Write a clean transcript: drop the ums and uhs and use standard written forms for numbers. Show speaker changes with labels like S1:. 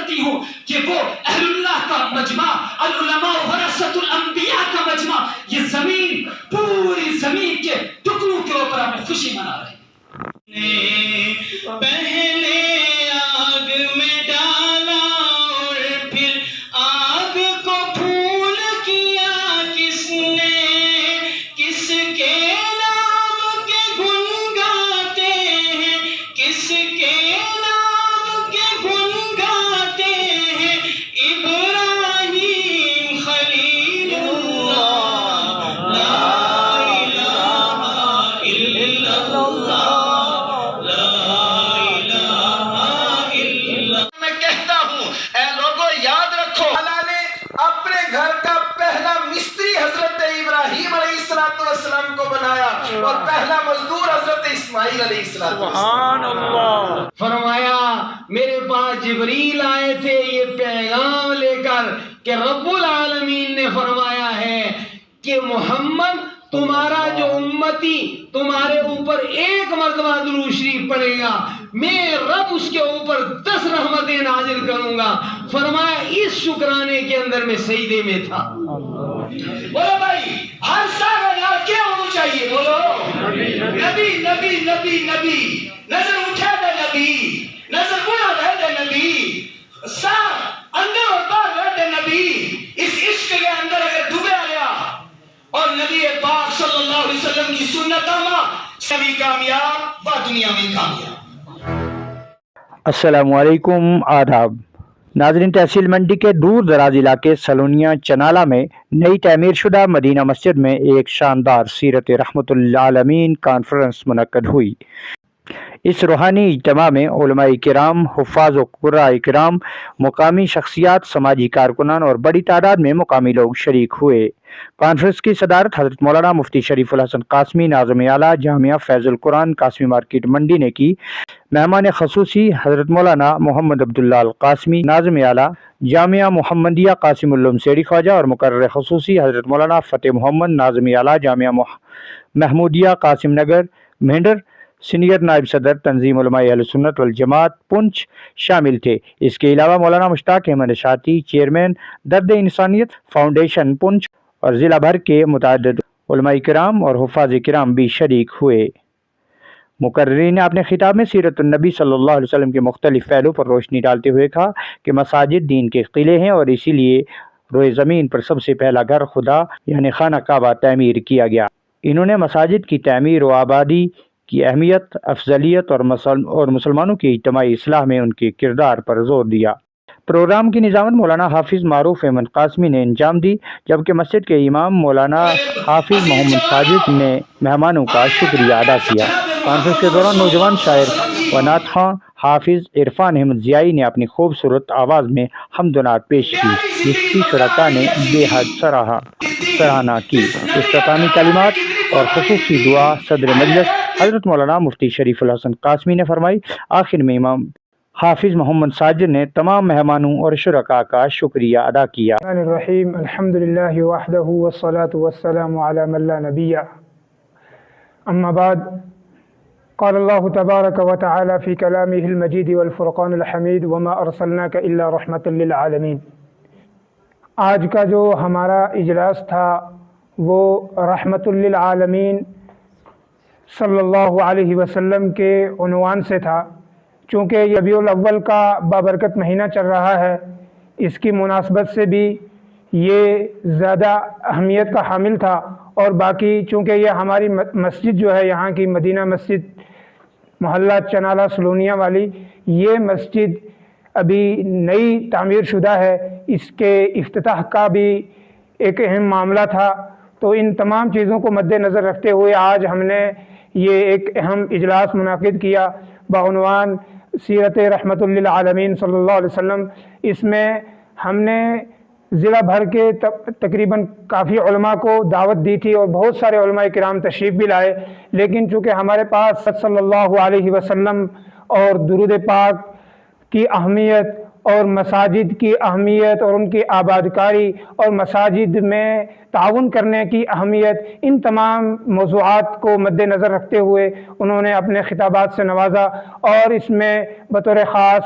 S1: کرتی ہوں کہ وہ اہل اللہ کا مجمع، العلماء ورثۃ الانبیاء کا مجمع، یہ زمین پوری زمین کے ٹکڑوں کے اوپر ہمیں خوشی منا رہے ہیں۔ پہلے آگ میں ڈالا اور پھر آگ کو پھول کیا کس نے، کس کے نام کے گن گاتے ہیں، کس کے نام کے گن گاتے ہیں، ابراہیم خلیل اللہ، لا الہ الا اللہ، لا الہ الا۔ میں کہتا ہوں اے لوگوں یاد رکھو، اللہ نے اپنے گھر کا پہلا مستری حضرت ابراہیم علیہ السلام کو بنایا اور پہلا مزدور حضرت اسماعیل علیہ السلام۔ سبحان اللہ۔ فرمایا میرے پاس جبریل آئے تھے یہ پیغام لے کر کہ رب العالمین نے فرمایا ہے کہ محمد تمہارا جو امتی تمہارے اوپر ایک مرتبہ درود شریف پڑھے گا، میں رب اس کے اوپر 10 رحمتیں نازل کروں گا۔ فرمایا اس شکرانے کے اندر میں سجدے میں تھا۔ بولو بھائی ہر سال کیا ہونا چاہیے؟ بولو نبی نبی نبی نبی، نظر اٹھا دے نبی، نظر بڑھا رہ دے نبی، ساتھ اندر اور باہر رہ دے نبی۔ اس عشق کے اندر اگر ڈوبے آیا اور نبی پاک صلی اللہ علیہ وسلم کی سنت آما، سبھی کامیاب و دنیا میں کامیاب۔
S2: السلام علیکم، آداب ناظرین۔ تحصیل منڈی کے دور دراز علاقے سلونیا چنالہ میں نئی تعمیر شدہ مدینہ مسجد میں ایک شاندار سیرت رحمت للعالمین کانفرنس منعقد ہوئی۔ اس روحانی اجتماع میں علماء کرام، حفاظ و قراء کرام، مقامی شخصیات، سماجی کارکنان اور بڑی تعداد میں مقامی لوگ شریک ہوئے۔ کانفرنس کی صدارت حضرت مولانا مفتی شریف الحسن قاسمی ناظم اعلیٰ جامعہ فیض القرآن قاسمی مارکیٹ منڈی نے کی۔ مہمان خصوصی حضرت مولانا محمد عبداللہ القاسمی ناظم اعلیٰ جامعہ محمدیہ قاسم العلوم سیڑھی خواجہ اور مقرر خصوصی حضرت مولانا فتح محمد ناظم اعلیٰ جامعہ محمودیہ قاسم نگر مہنڈر، سینئر نائب صدر تنظیم علماء اہل سنت والجماعت پنچ شامل تھے۔ اس کے علاوہ مولانا مشتاق احمد اشاعتی چیئرمین درد انسانیت فاؤنڈیشن پنچ اور ضلع بھر کے متعدد علماء کرام اور حفاظ کرام بھی شریک ہوئے۔ مقررین نے اپنے خطاب میں سیرت النبی صلی اللہ علیہ وسلم کے مختلف پہلو پر روشنی ڈالتے ہوئے کہا کہ مساجد دین کے قلعے ہیں اور اسی لیے روئے زمین پر سب سے پہلا گھر خدا یعنی خانہ کعبہ تعمیر کیا گیا۔ انہوں نے مساجد کی تعمیر و آبادی کی اہمیت، افضلیت اور مسلمانوں کی اجتماعی اصلاح میں ان کے کردار پر زور دیا۔ پروگرام کی نظامت مولانا حافظ معروف احمد قاسمی نے انجام دی، جبکہ مسجد کے امام مولانا حافظ محمد ساجد نے مہمانوں کا شکریہ ادا کیا۔ کانفرنس کے دوران نوجوان شاعر و نعت خواں حافظ عرفان احمد ضیائی نے اپنی خوبصورت آواز میں حمد و نعت پیش کی، جس کی شرکاء نے بے حد سراہنا کی۔ اختتامی کلمات اور خصوصی دعا صدر مجلس حضرت مولانا مفتی شریف الحسن قاسمی نے فرمائی۔ آخر میں امام حافظ محمد ساجد نے تمام مہمانوں اور شرکاء کا شکریہ ادا کیا۔
S3: الرحیم الحمدللہ وحدہ والصلاة والسلام علی من لا نبی اما بعد، قال اللہ تبارک و تعالی فی کلامہ المجید والفرقان الحمید وما ارسلناک الا رحمۃ للعالمین۔ آج کا جو ہمارا اجلاس تھا وہ رحمۃ للعالمین صلی اللہ علیہ وسلم کے عنوان سے تھا۔ چونکہ یہ ربیع الاول کا بابرکت مہینہ چل رہا ہے، اس کی مناسبت سے بھی یہ زیادہ اہمیت کا حامل تھا، اور باقی چونکہ یہ ہماری مسجد جو ہے یہاں کی مدینہ مسجد محلہ چنالہ سلونیا والی، یہ مسجد ابھی نئی تعمیر شدہ ہے، اس کے افتتاح کا بھی ایک اہم معاملہ تھا۔ تو ان تمام چیزوں کو مد نظر رکھتے ہوئے آج ہم نے یہ ایک اہم اجلاس منعقد کیا بعنوان سیرت رحمت للعالمین صلی اللہ علیہ وسلم۔ اس میں ہم نے ضلع بھر کے تقریباً کافی علماء کو دعوت دی تھی اور بہت سارے علماء کرام تشریف بھی لائے، لیکن چونکہ ہمارے پاس صلی اللہ علیہ وسلم اور درود پاک کی اہمیت اور مساجد کی اہمیت اور ان کی آبادکاری اور مساجد میں تعاون کرنے کی اہمیت، ان تمام موضوعات کو مد نظر رکھتے ہوئے انہوں نے اپنے خطابات سے نوازا، اور اس میں بطور خاص